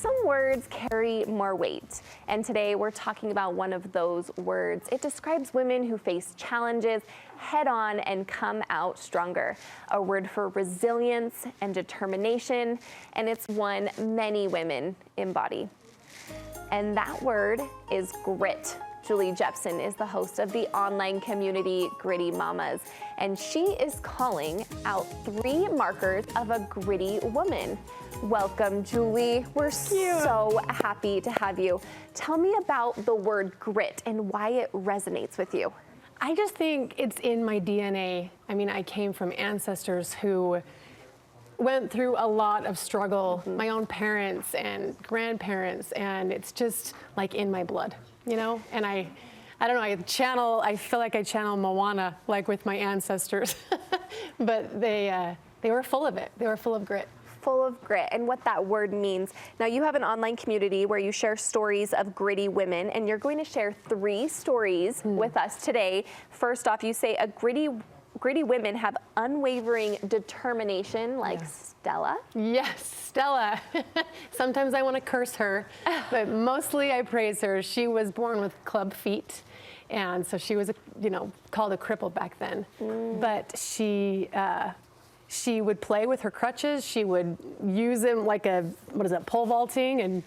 Some words carry more weight, and today we're talking about one of those words. It describes women who face challenges head on and come out stronger. A word for resilience and determination, and it's one many women embody. And that word is grit. Julie Jeppson is the host of the online community Gritty Mamas, and she is calling out 3 markers of a gritty woman. Welcome, Julie. We're so happy to have you. Tell me about the word grit and why it resonates with you. I just think it's in my DNA. I mean, I came from ancestors who went through a lot of struggle, my own parents and grandparents, and it's just like in my blood, you know? And I don't know, I feel like I channel Moana, like with my ancestors, but they were full of it. They were full of grit. Full of grit and what that word means. Now, you have an online community where you share stories of gritty women, and you're going to share 3 stories with us today. First off, you say gritty women have unwavering determination, like Stella. Yes, Stella. Sometimes I want to curse her, but mostly I praise her. She was born with club feet, and so she was, called a cripple back then. But she would play with her crutches. She would use them like pole vaulting, and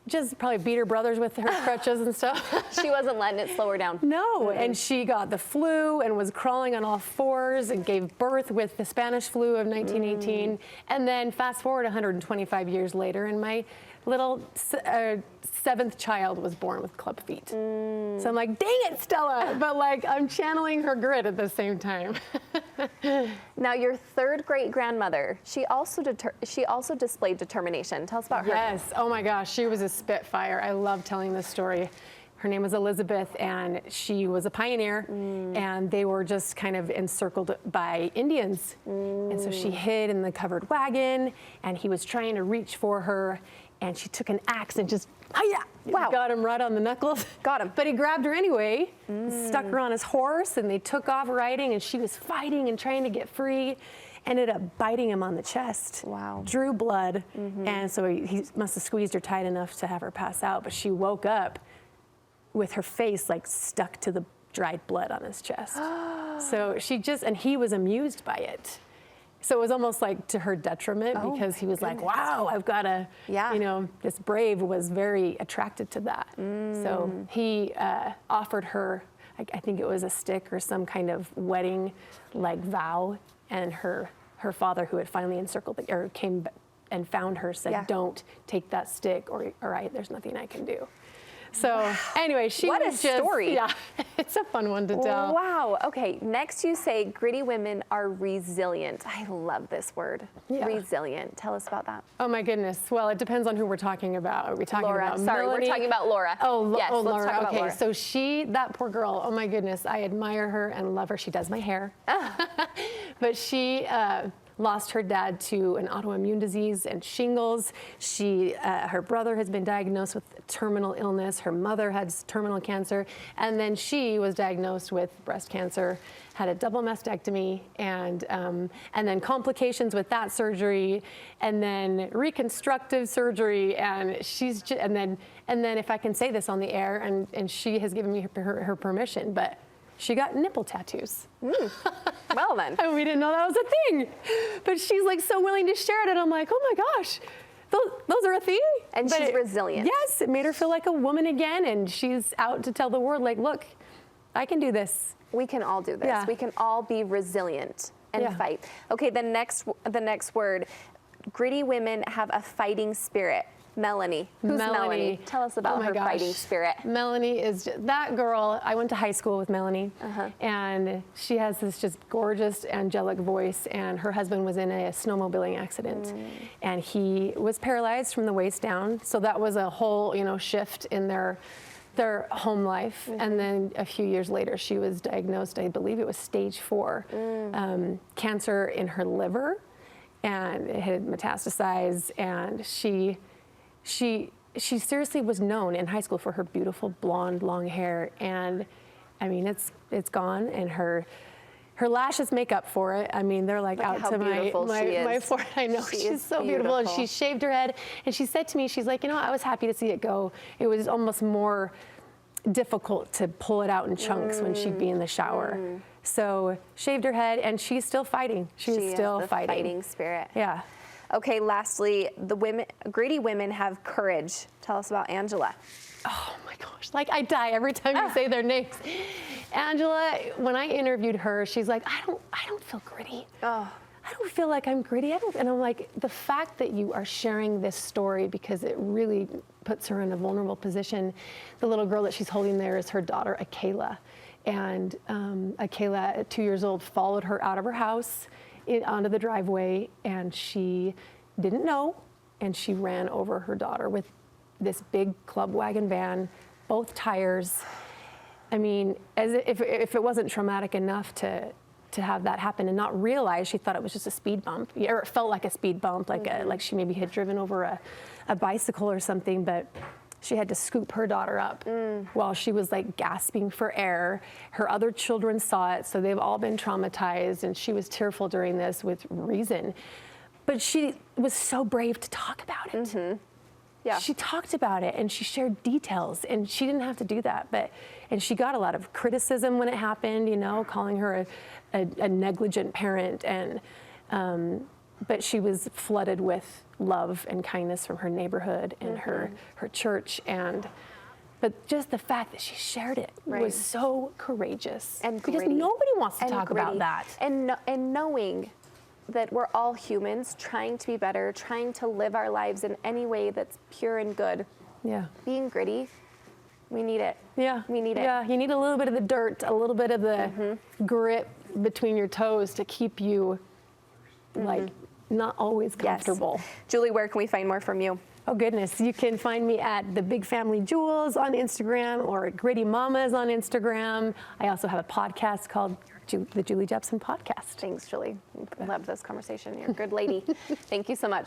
just probably beat her brothers with her crutches and stuff. She wasn't letting it slow her down. No, and she got the flu and was crawling on all 4s and gave birth with the Spanish flu of 1918. And then fast forward 125 years later, and my little 7th child was born with club feet. So I'm like, dang it, Stella! But I'm channeling her grit at the same time. Now, your 3rd great-grandmother, she also displayed determination. Tell us about her. Yes, oh my gosh, she was a spitfire. I love telling this story. Her name was Elizabeth, and she was a pioneer, and they were just kind of encircled by Indians. And so she hid in the covered wagon, and he was trying to reach for her, and she took an axe and just, got him right on the knuckles. Got him. But he grabbed her anyway, stuck her on his horse, and they took off riding, and she was fighting and trying to get free. Ended up biting him on the chest. Wow. Drew blood, and so he must have squeezed her tight enough to have her pass out, but she woke up with her face stuck to the dried blood on his chest. So and he was amused by it. So it was almost like to her detriment, because he was like, wow, I've got a, this brave was very attracted to that. So he offered her, I think it was a stick or some kind of wedding vow, and her father, who had finally came and found her, said, don't take that stick or there's nothing I can do. So anyway, what a story. Yeah, it's a fun one to tell. Wow. Okay, next you say gritty women are resilient. I love this word, resilient. Tell us about that. Oh my goodness. Well, it depends on who we're talking about. Are we talking about Sorry, Melanie? we're talking about Laura. Yes, let's Laura. talk about Okay, Laura. so that poor girl, oh my goodness, I admire her and love her. She does my hair. But she lost her dad to an autoimmune disease and shingles. Her brother has been diagnosed with terminal illness. Her mother had terminal cancer. And then she was diagnosed with breast cancer, had a double mastectomy, and then complications with that surgery, and then reconstructive surgery. And and then if I can say this on the air, and she has given me her permission, but she got nipple tattoos. Well then. And we didn't know that was a thing. But she's so willing to share it, and I'm like, oh my gosh, those are a thing? And she's resilient. Yes, it made her feel like a woman again, and she's out to tell the world, look, I can do this. We can all do this. Yeah. We can all be resilient and fight. Okay, the next word, gritty women have a fighting spirit. Melanie. Who's Melanie? Tell us about her fighting spirit. Melanie is that girl. I went to high school with Melanie, and she has this just gorgeous, angelic voice, and her husband was in a snowmobiling accident, and he was paralyzed from the waist down, so that was a whole, shift in their home life. And then a few years later, she was diagnosed, I believe it was stage 4, cancer in her liver, and it had metastasized, and she seriously was known in high school for her beautiful blonde long hair, and I mean it's gone, and Her lashes make up for it. I mean, they're like Look out at how to beautiful she is. my forehead. I know, She she's is so beautiful. And beautiful. she shaved her head. And she said to me, she's like, you know, I was happy to see it go. It was almost more difficult to pull it out in chunks when she'd be in the shower. So shaved her head, and she's still fighting. She's still the fighting. fighting spirit. Yeah. Okay, lastly, greedy women have courage. Tell us about Angela. Oh my gosh, like I die every time you say their names. Angela, when I interviewed her, she's like, I don't feel gritty. Oh. I don't feel like I'm gritty. And I'm like, the fact that you are sharing this story, because it really puts her in a vulnerable position. The little girl that she's holding there is her daughter, Akela. And Akela, at 2 years old, followed her out of her house onto the driveway, and she didn't know, and she ran over her daughter with this big club wagon van, both tires. I mean, as if it wasn't traumatic enough to have that happen and not realize, she thought it was just a speed bump, or it felt like a speed bump, like like she maybe had driven over a bicycle or something, but she had to scoop her daughter up while she was like gasping for air. Her other children saw it, so they've all been traumatized, and she was tearful during this with reason. But she was so brave to talk about it. Yeah. She talked about it, and she shared details, and she didn't have to do that. And she got a lot of criticism when it happened, you know, calling her a negligent parent, but she was flooded with love and kindness from her neighborhood and her church, but just the fact that she shared it was so courageous, and because gritty. Nobody wants to and talk gritty. about that. And knowing that we're all humans trying to be better, trying to live our lives in any way that's pure and good. Yeah. Being gritty, we need it. Yeah. We need it. Yeah, you need a little bit of the dirt, a little bit of the grit between your toes to keep you like not always comfortable. Yes. Julie, where can we find more from you? Oh goodness, you can find me at The Big Family Jewels on Instagram, or Gritty Mamas on Instagram. I also have a podcast called the Julie Jeppson Podcast. Thanks, Julie. Loved this conversation. You're a good lady. Thank you so much.